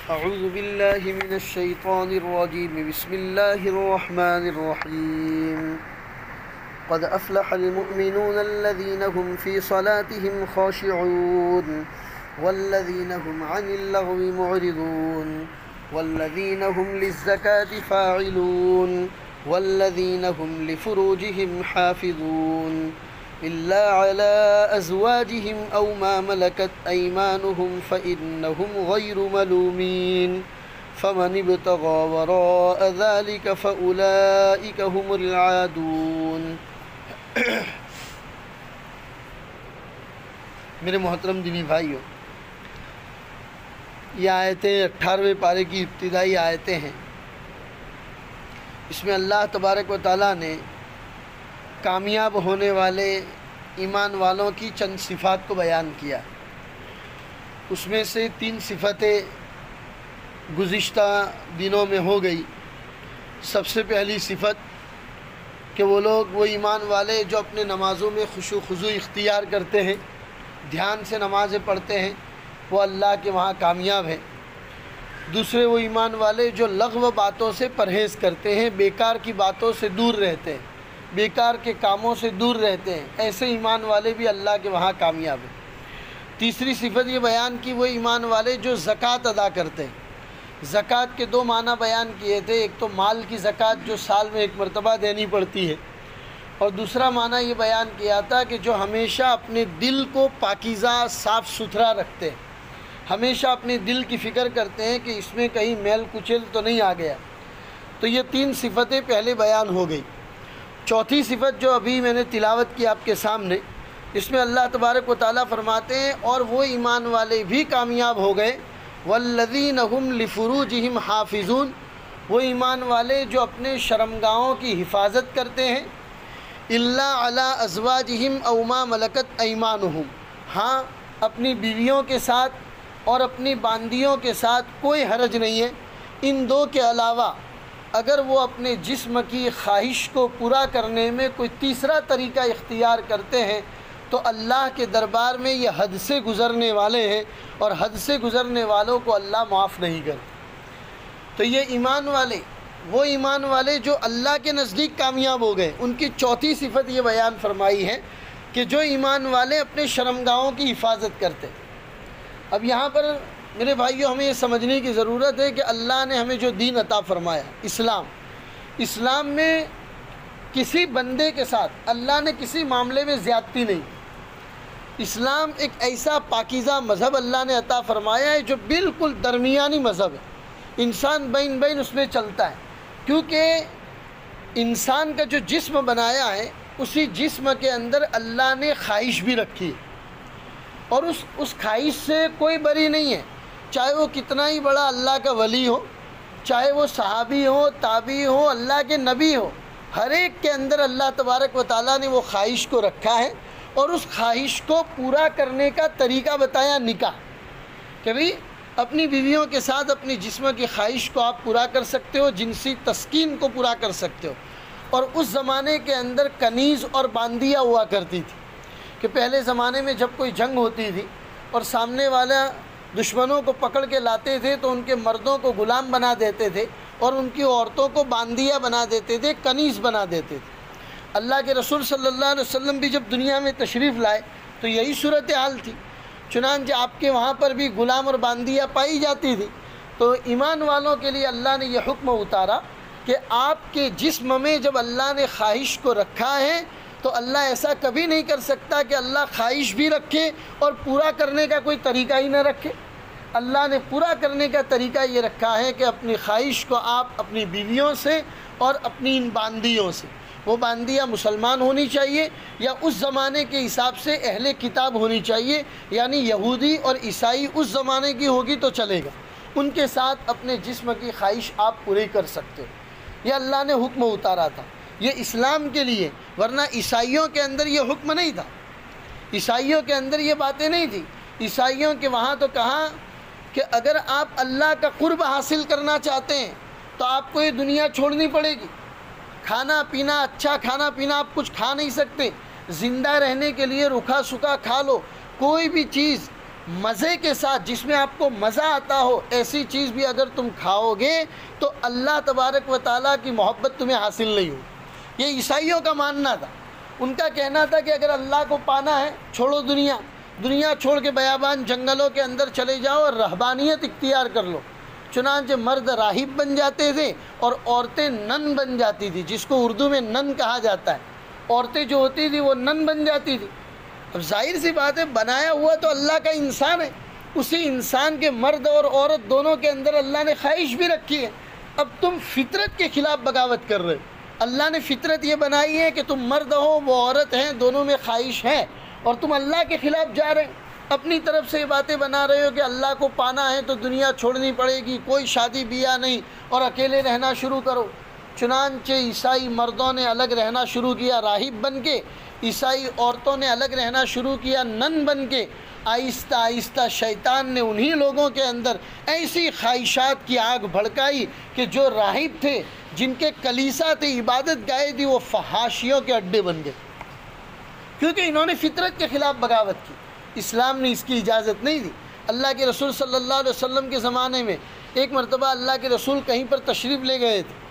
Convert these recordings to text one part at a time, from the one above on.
अऊज़ु बिल्लाहि मिनश शैतानिर रजीम बिस्मिल्लाहिर रहमानिर रहीम क़द अफ़लहल मुअमिनून अल्लज़ीना हुम फ़ी सलातिहिम ख़ाशिऊन वल्लज़ीना हुम अनिल लग़वी मुअरिदून वल्लज़ीना हुम लिज़्ज़काति फ़ाइलून वल्लज़ीना हुम लिफ़ुरूजिहिम हाफ़िज़ून इल्ला अला अज़वाजिहिम औ मा मलकत ऐमानुहुम फ़इन्नहुम गैरु मलूमीन फ़मन इब्तग़ा वराअ ज़ालिक फ़उलाइक हुमुल आदून। मेरे मोहतरम दीनी भाइयों, ये आयतें 18वें पारे की इब्तिदाई आयतें हैं। इसमें अल्लाह तबारक व तआला ने कामयाब होने वाले ईमान वालों की चंद सिफ़ात को बयान किया। उसमें से 3 सिफ़तें गुज़िश्ता दिनों में हो गई। सबसे पहली सिफ़त कि वो लोग, वो ईमान वाले जो अपने नमाज़ों में खुशू खुज़ू इख्तियार करते हैं, ध्यान से नमाज़ें पढ़ते हैं, वो अल्लाह के वहाँ कामयाब हैं। दूसरे, वो ईमान वाले जो लग़्व बातों से परहेज़ करते हैं, बेकार की बातों से दूर रहते हैं, बेकार के कामों से दूर रहते हैं, ऐसे ईमान वाले भी अल्लाह के वहाँ कामयाब हैं। तीसरी सिफ़त ये बयान की, वो ईमान वाले जो ज़कात अदा करते हैं। ज़कात के 2 माना बयान किए थे। एक तो माल की ज़कात जो साल में 1 मरतबा देनी पड़ती है, और दूसरा माना ये बयान किया था कि जो हमेशा अपने दिल को पाकीज़ा साफ़ सुथरा रखते हैं, हमेशा अपने दिल की फ़िक्र करते हैं कि इसमें कहीं मैल कुचैल तो नहीं आ गया। तो ये 3 सिफ़तें पहले बयान हो गई। चौथी सिफ़त जो अभी मैंने तिलावत की आपके सामने, इसमें अल्लाह तबारक व तआला फरमाते हैं, और वो ईमान वाले भी कामयाब हो गए, वल्लज़ीना हुम लिफ़ुरूजिहिम हाफ़िज़ून, वो ईमान वाले जो अपने शर्मगाहों की हिफाजत करते हैं, इल्ला अला अज़वाजिहिम औ मा मलकत ऐमानुहुम, हाँ, अपनी बीवियों के साथ और अपनी बांदियों के साथ कोई हरज नहीं है। इन 2 के अलावा अगर वो अपने जिस्म की ख्वाहिश को पूरा करने में कोई तीसरा तरीका इख्तियार करते हैं तो अल्लाह के दरबार में ये हद से गुज़रने वाले हैं, और हद से गुज़रने वालों को अल्लाह माफ़ नहीं करते। तो ये ईमान वाले, वो ईमान वाले जो अल्लाह के नज़दीक कामयाब हो गए, उनकी चौथी सिफ़त ये बयान फरमाई है कि जो ईमान वाले अपने शर्मगाहों की हिफाजत करते। अब यहाँ पर मेरे भाइयों, हमें ये समझने की ज़रूरत है कि अल्लाह ने हमें जो दीन अता फ़रमाया, इस्लाम में किसी बंदे के साथ अल्लाह ने किसी मामले में ज़्यादती नहीं। इस्लाम एक ऐसा पाकीज़ा मज़हब अल्लाह ने अता फ़रमाया है जो बिल्कुल दरमियानी मज़हब है। इंसान बैन बैन उसमें चलता है, क्योंकि इंसान का जो जिस्म बनाया है, उसी जिस्म के अंदर अल्लाह ने ख्वाहिश भी रखी है, और उस ख्वाहिश से कोई बरी नहीं है। चाहे वो कितना ही बड़ा अल्लाह का वली हो, चाहे वो सहाबी हो, ताबी हो, अल्लाह के नबी हो, हर एक के अंदर अल्लाह तबारक व तआला ने वो ख्वाहिश को रखा है, और उस ख्वाहिश को पूरा करने का तरीका बताया निकाह, कि भाई अपनी बीवियों के साथ अपनी जिस्म की ख्वाहिश को आप पूरा कर सकते हो, जिनसी तस्कीन को पूरा कर सकते हो। और उस ज़माने के अंदर कनीज़ और बांदिया हुआ करती थी कि पहले ज़माने में जब कोई जंग होती थी और सामने वाला दुश्मनों को पकड़ के लाते थे तो उनके मर्दों को ग़ुलाम बना देते थे और उनकी औरतों को बांदिया बना देते थे, कनीज़ बना देते थे। अल्लाह के रसूल सल्लल्लाहु अलैहि वसल्लम भी जब दुनिया में तशरीफ़ लाए तो यही सूरत हाल थी। चुनांचे आपके वहाँ पर भी ग़ुलाम और बांदिया पाई जाती थी। तो ईमान वालों के लिए अल्लाह ने यह हुक्म उतारा कि आपके जिस्म में जब अल्लाह ने ख्वाहिश को रखा है तो अल्लाह ऐसा कभी नहीं कर सकता कि अल्लाह ख्वाहिश भी रखे और पूरा करने का कोई तरीका ही न रखे। अल्लाह ने पूरा करने का तरीका ये रखा है कि अपनी ख्वाहिश को आप अपनी बीवियों से और अपनी इन बांदियों से, वो बांदियाँ मुसलमान होनी चाहिए या उस ज़माने के हिसाब से अहले किताब होनी चाहिए, यानी यहूदी और ईसाई उस ज़माने की होगी तो चलेगा, उनके साथ अपने जिस्म की ख्वाहिश आप पूरी कर सकते हो। यह अल्लाह ने हुक्म उतारा था, ये इस्लाम के लिए, वरना ईसाइयों के अंदर ये हुक्म नहीं था, ईसाइयों के अंदर ये बातें नहीं थी। ईसाइयों के वहाँ तो कहा कि अगर आप अल्लाह का कुर्ब हासिल करना चाहते हैं तो आपको ये दुनिया छोड़नी पड़ेगी। खाना पीना, अच्छा खाना पीना आप कुछ खा नहीं सकते, ज़िंदा रहने के लिए रूखा सूखा खा लो, कोई भी चीज़ मज़े के साथ, जिसमें आपको मज़ा आता हो, ऐसी चीज़ भी अगर तुम खाओगे तो अल्लाह तबारक व ताला की मोहब्बत तुम्हें हासिल नहीं हो। ये ईसाइयों का मानना था। उनका कहना था कि अगर अल्लाह को पाना है, छोड़ो दुनिया छोड़ के बयाबान जंगलों के अंदर चले जाओ और रहबानियत इख्तियार कर लो। चुनांचे मर्द राहिब बन जाते थे और औरतें नन बन जाती थी, जिसको उर्दू में नन कहा जाता है। औरतें जो होती थी वो नन बन जाती थी। अब जाहिर सी बात है, बनाया हुआ तो अल्लाह का इंसान है, उसी इंसान के मर्द और औरत दोनों के अंदर अल्लाह ने ख्वाहिश भी रखी है। अब तुम फितरत के ख़िलाफ़ बगावत कर रहे हो। अल्लाह ने फितरत ये बनाई है कि तुम मर्द हो, वो औरत हैं, दोनों में ख्वाहिश है, और तुम अल्लाह के ख़िलाफ़ जा रहे हो। अपनी तरफ से ये बातें बना रहे हो कि अल्लाह को पाना है तो दुनिया छोड़नी पड़ेगी, कोई शादी ब्याह नहीं, और अकेले रहना शुरू करो। चुनांचे ईसाई मर्दों ने अलग रहना शुरू किया राहिब बन के, ईसाई औरतों ने अलग रहना शुरू किया नन बन के। आहिस्ता आहिस्ता शैतान ने उन्हीं लोगों के अंदर ऐसी ख्वाहिशात की आग भड़काई कि जो राहिब थे, जिनके कलीसा थे, इबादत गाहे थी, वो फहाशियों के अड्डे बन गए, क्योंकि इन्होंने फितरत के ख़िलाफ़ बगावत की। इस्लाम ने इसकी इजाज़त नहीं दी। अल्लाह के रसूल सल्लल्लाहु अलैहि वसल्लम के ज़माने में एक मरतबा अल्लाह के रसूल कहीं पर तशरीफ़ ले गए थे।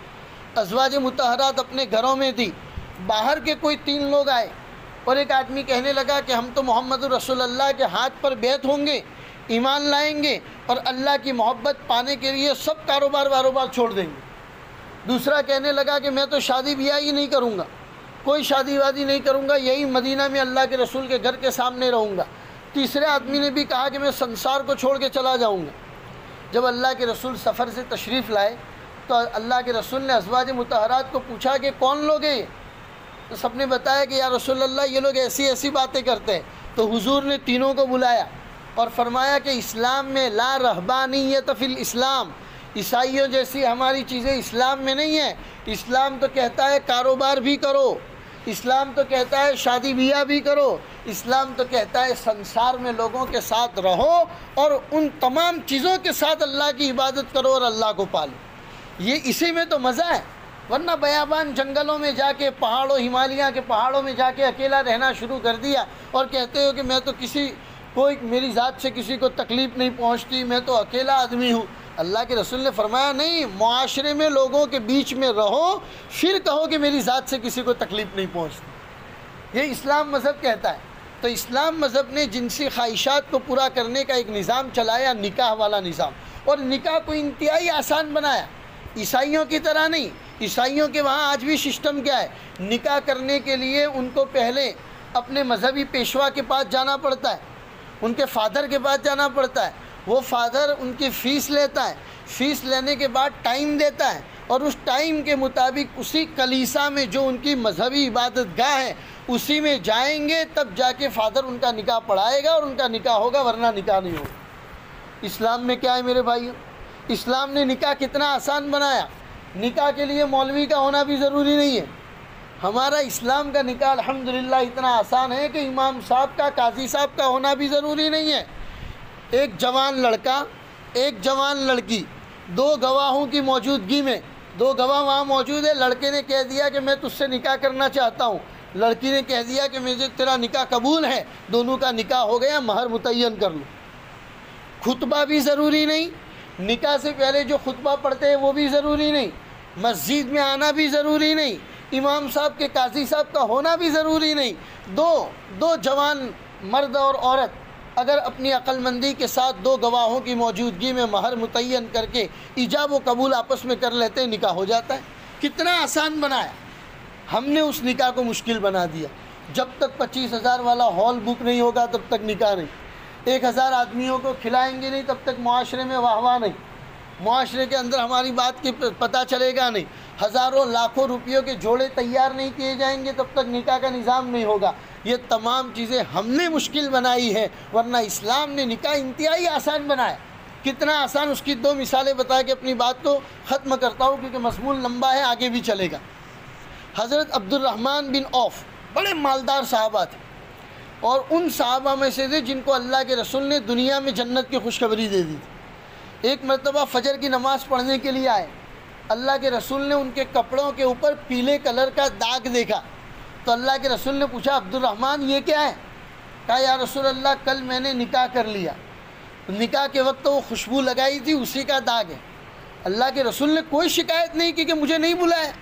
अज़वाज मुतहरात अपने घरों में थी। बाहर के कोई 3 लोग आए और एक आदमी कहने लगा कि हम तो मोहम्मद रसूलुल्लाह के हाथ पर बैत होंगे, ईमान लाएंगे और अल्लाह की मोहब्बत पाने के लिए सब कारोबार छोड़ देंगे। दूसरा कहने लगा कि मैं तो शादी ब्याह ही नहीं करूँगा, कोई शादी वादी नहीं करूँगा, यही मदीना में अल्लाह के रसूल के घर के सामने रहूँगा। तीसरे आदमी ने भी कहा कि मैं संसार को छोड़ के चला जाऊँगा। जब अल्लाह के रसूल सफ़र से तशरीफ़ लाए तो अल्लाह के रसूल ने अज़वाज मुतहरात को पूछा कि कौन लोग हैं ये? तो सब ने बताया कि या रसूलल्लाह, ये लोग ऐसी ऐसी बातें करते हैं। तो हुजूर ने तीनों को बुलाया और फरमाया कि इस्लाम में ला रहबानियत फिल इस्लाम, ईसाइयों जैसी हमारी चीज़ें इस्लाम में नहीं है। इस्लाम तो कहता है कारोबार भी करो, इस्लाम तो कहता है शादी ब्याह भी करो, इस्लाम तो कहता है संसार में लोगों के साथ रहो और उन तमाम चीज़ों के साथ अल्लाह की इबादत करो और अल्लाह को पालो। ये इसी में तो मज़ा है। वरना बयाबान जंगलों में जाके, पहाड़ों, हिमालय के पहाड़ों में जाके अकेला रहना शुरू कर दिया और कहते हो कि मैं तो कोई मेरी ज़ात से किसी को तकलीफ़ नहीं पहुंचती, मैं तो अकेला आदमी हूँ। अल्लाह के रसूल ने फरमाया नहीं, मुआशरे में लोगों के बीच में रहो, फिर कहो कि मेरी ज़ात से किसी को तकलीफ़ नहीं पहुंचती। ये इस्लाम मज़हब कहता है। तो इस्लाम मज़हब ने जिनसी ख्वाहिशात को पूरा करने का एक निज़ाम चलाया, निकाह वाला निज़ाम, और निकाह को इंतहाई आसान बनाया। ईसाइयों की तरह नहीं। ईसाइयों के वहाँ आज भी सिस्टम क्या है, निकाह करने के लिए उनको पहले अपने मजहबी पेशवा के पास जाना पड़ता है, उनके फादर के पास जाना पड़ता है। वो फादर उनकी फ़ीस लेता है, फ़ीस लेने के बाद टाइम देता है और उस टाइम के मुताबिक उसी कलीसा में जो उनकी मजहबी इबादत गाह है उसी में जाएंगे, तब जाके फ़ादर उनका निकाह पढ़ाएगा और उनका निकाह होगा, वरना निकाह नहीं होगा। इस्लाम में क्या है मेरे भाइयों, इस्लाम ने निकाह कितना आसान बनाया। निकाह के लिए मौलवी का होना भी ज़रूरी नहीं है। हमारा इस्लाम का निकाह अल्हम्दुलिल्लाह इतना आसान है कि इमाम साहब का, काजी साहब का होना भी ज़रूरी नहीं है। एक जवान लड़का, एक जवान लड़की, 2 गवाहों की मौजूदगी में, 2 गवाह वहाँ मौजूद है। लड़के ने कह दिया कि मैं तुझसे निकाह करना चाहता हूँ, लड़की ने कह दिया कि मुझे तेरा निकाह कबूल है, दोनों का निकाह हो गया, महर मुतय्यन कर लो। खुतबा भी ज़रूरी नहीं, निकाह से पहले जो खुतबा पढ़ते हैं वो भी ज़रूरी नहीं, मस्जिद में आना भी ज़रूरी नहीं, इमाम साहब के, काजी साहब का होना भी ज़रूरी नहीं। दो जवान मर्द और औरत अगर अपनी अक्लमंदी के साथ 2 गवाहों की मौजूदगी में महर मुतय्यन करके इजाब व कबूल आपस में कर लेते हैं, निकाह हो जाता है। कितना आसान बनाया। हमने उस निकाह को मुश्किल बना दिया। जब तक 25,000 वाला हॉल बुक नहीं होगा तब तक निकाह नहीं, 1,000 आदमियों को खिलाएंगे नहीं तब तक मुआशरे में वाहवाह नहीं, मुआशरे के अंदर हमारी बात की पता चलेगा नहीं, हज़ारों लाखों रुपयों के जोड़े तैयार नहीं किए जाएंगे तब तक निकाह का निज़ाम नहीं होगा। ये तमाम चीज़ें हमने मुश्किल बनाई है, वरना इस्लाम ने निकाह इंतहाई आसान बनाया। कितना आसान, उसकी 2 मिसालें बता के अपनी बात को ख़त्म करता हूँ क्योंकि मज़मून लंबा है, आगे भी चलेगा। हज़रत अब्दुर्रहमान बिन औफ बड़े मालदार साहबा थे और उन साहबा में से थे जिनको अल्लाह के रसूल ने दुनिया में जन्नत की खुशखबरी दे दी थी। एक मरतबा फ़जर की नमाज़ पढ़ने के लिए आए, अल्लाह के रसूल ने उनके कपड़ों के ऊपर पीले कलर का दाग देखा तो अल्लाह के रसूल ने पूछा, अब्दुर्रहमान ये क्या है? कहा या रसूल अल्लाह कल मैंने निकाह कर लिया, निकाह के वक्त तो वो खुशबू लगाई थी उसी का दाग है। अल्लाह के रसूल ने कोई शिकायत नहीं की कि मुझे नहीं बुलाया,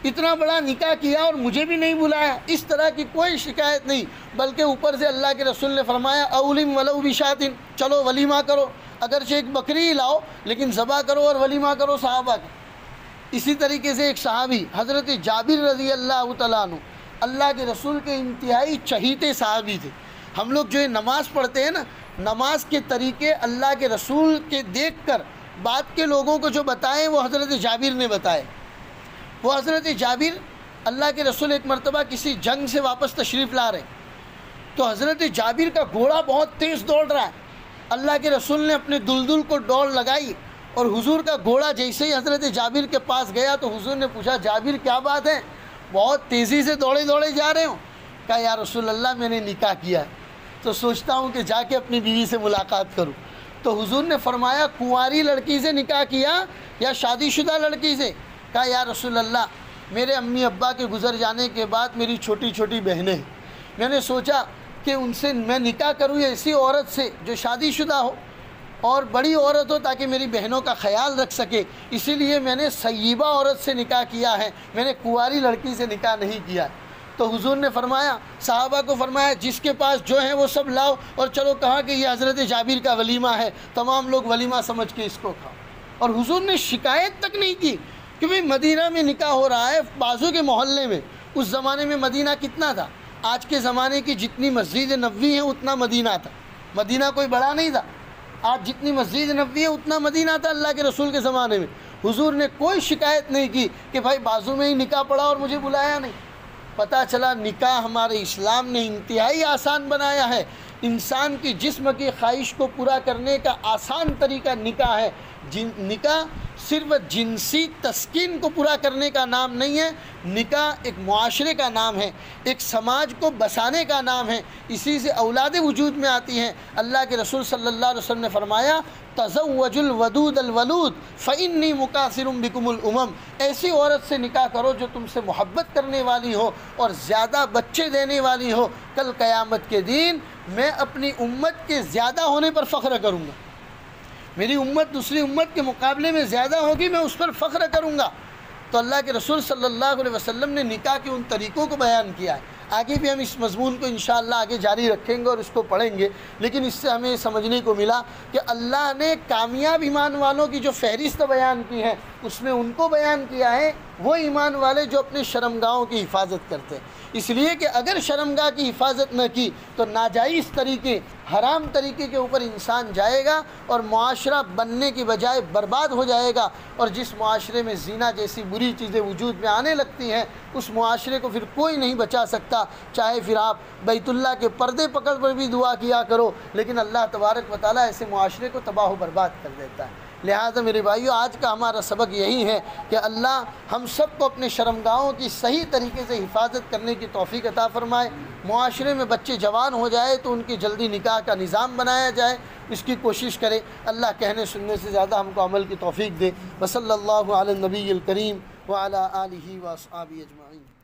इतना बड़ा निकाह किया और मुझे भी नहीं बुलाया, इस तरह की कोई शिकायत नहीं। बल्कि ऊपर से अल्लाह के रसूल ने फरमाया औलिम वलौ बिशातिन, चलो वलीमा करो, अगरचे एक बकरी ही लाओ लेकिन ज़बा करो और वलीमा करो सहाबा का। इसी तरीके से एक सहाबी हज़रत जाबिर रज़ी अल्लाह तआला अन्हु अल्लाह के रसूल के इंतहाई चहीते सहाबी थे। हम लोग जो है नमाज़ पढ़ते हैं ना, नमाज के तरीके अल्लाह के रसूल के देख कर बाद के लोगों को जो बताएं वो हज़रत जाबिर ने बताए। वो हज़रत जाबिर अल्लाह के रसूल एक मरतबा किसी जंग से वापस तशरीफ़ ला रहे, तो हज़रत जाबिर का घोड़ा बहुत तेज़ दौड़ रहा है। अल्लाह के रसूल ने अपने दुलदुल को दौड़ लगाई और हुजूर का घोड़ा जैसे ही हज़रत जाबिर के पास गया तो हुजूर ने पूछा जाबिर क्या बात है, बहुत तेज़ी से दौड़े दौड़े जा रहे हो? कहा या रसूल अल्लाह मैंने निकाह किया है, तो सोचता हूँ कि जाके अपनी बीवी से मुलाकात करूँ। तो हुजूर ने फरमाया कुंवारी लड़की से निकाह किया या शादीशुदा लड़की से? कहा या रसूल अल्लाह मेरे अम्मी अब्बा के गुज़र जाने के बाद मेरी छोटी छोटी बहनें हैं, मैंने सोचा कि उनसे मैं निकाह करूँ ऐसी औरत से जो शादीशुदा हो और बड़ी औरत हो ताकि मेरी बहनों का ख्याल रख सके, इसीलिए मैंने सय्यिबा औरत से निकाह किया है, मैंने कुंवारी लड़की से निकाह नहीं किया। तो हुजूर ने फरमाया सहाबा को फरमाया जिसके पास जो है वो सब लाओ और चलो कहा कि ये हज़रत जाबिर का वलीमा है, तमाम लोग वलीमा समझ के इसको खाओ। और हुजूर ने शिकायत तक नहीं की कि भाई मदीना में निकाह हो रहा है बाजू के मोहल्ले में। उस ज़माने में मदीना कितना था, आज के ज़माने की जितनी मस्जिद नबवी है उतना मदीना था, मदीना कोई बड़ा नहीं था। आज जितनी मस्जिद नबवी है उतना मदीना था अल्लाह के रसूल के ज़माने में। हुजूर ने कोई शिकायत नहीं की कि भाई बाजू में ही निकाह पड़ा और मुझे बुलाया नहीं। पता चला निकाह हमारे इस्लाम ने इंतहाई आसान बनाया है। इंसान की जिस्म की ख्वाहिश को पूरा करने का आसान तरीका निकाह है। निकाह सिर्फ जिनसी तस्कीन को पूरा करने का नाम नहीं है, निकाह एक मुआशरे का नाम है, एक समाज को बसाने का नाम है। इसी से औलाद वजूद में आती हैं। अल्लाह के रसूल सल्लल्लाहु अलैहि वसल्लम ने फरमाया तज़व्वजुल वदूद अल वलूद फ़इन्नी मुकासिरुम बिकुमुल उमम, ऐसी औरत से निकाह करो जो तुमसे मोहब्बत करने वाली हो और ज़्यादा बच्चे देने वाली हो। कल क़यामत के दिन मैं अपनी उम्मत के ज़्यादा होने पर फ़ख्र करूँगा, मेरी उम्मत दूसरी उम्मत के मुकाबले में ज़्यादा होगी, मैं उस पर फ़ख्र करूँगा। तो अल्लाह के रसूल सल्लल्लाहु अलैहि वसल्लम ने निकाह के उन तरीक़ों को बयान किया है। आगे भी हम इस मज़मून को इंशाअल्लाह आगे जारी रखेंगे और इसको पढ़ेंगे। लेकिन इससे हमें समझने को मिला कि अल्लाह ने कामयाब ईमान वालों की जो फ़हरिस्त बयान की है उसमें उनको बयान किया है वो ईमान वाले जो अपने शर्मगाहों की हिफाजत करते हैं। इसलिए कि अगर शर्मगाह की हिफाजत न की तो नाजायज़ तरीके, हराम तरीके के ऊपर इंसान जाएगा और मुआशरा बनने की बजाय बर्बाद हो जाएगा। और जिस मुआशरे में ज़िना जैसी बुरी चीज़ें वजूद में आने लगती हैं उस मुआशरे को फिर कोई नहीं बचा सकता। चाहे फिर आप बैतुल्लाह के पर्दे पकड़ पर भी दुआ किया करो, लेकिन अल्लाह तबारक व तआला ऐसे मुआशरे को तबाह बर्बाद कर देता है। लिहाजा मेरे भाइयों आज का हमारा सबक यही है कि अल्लाह हम सब को अपने शर्मगाहों की सही तरीके से हिफाजत करने की तौफीक अता फ़रमाए। मुआशरे में बच्चे जवान हो जाए तो उनकी जल्दी निकाह का निज़ाम बनाया जाए, इसकी कोशिश करें। अल्लाह कहने सुनने से ज़्यादा हमको अमल की तौफीक दे। वसल्लल्लाहु अला नबील करीम व अला आलिहि व अस्हाबिहि अजमाइन।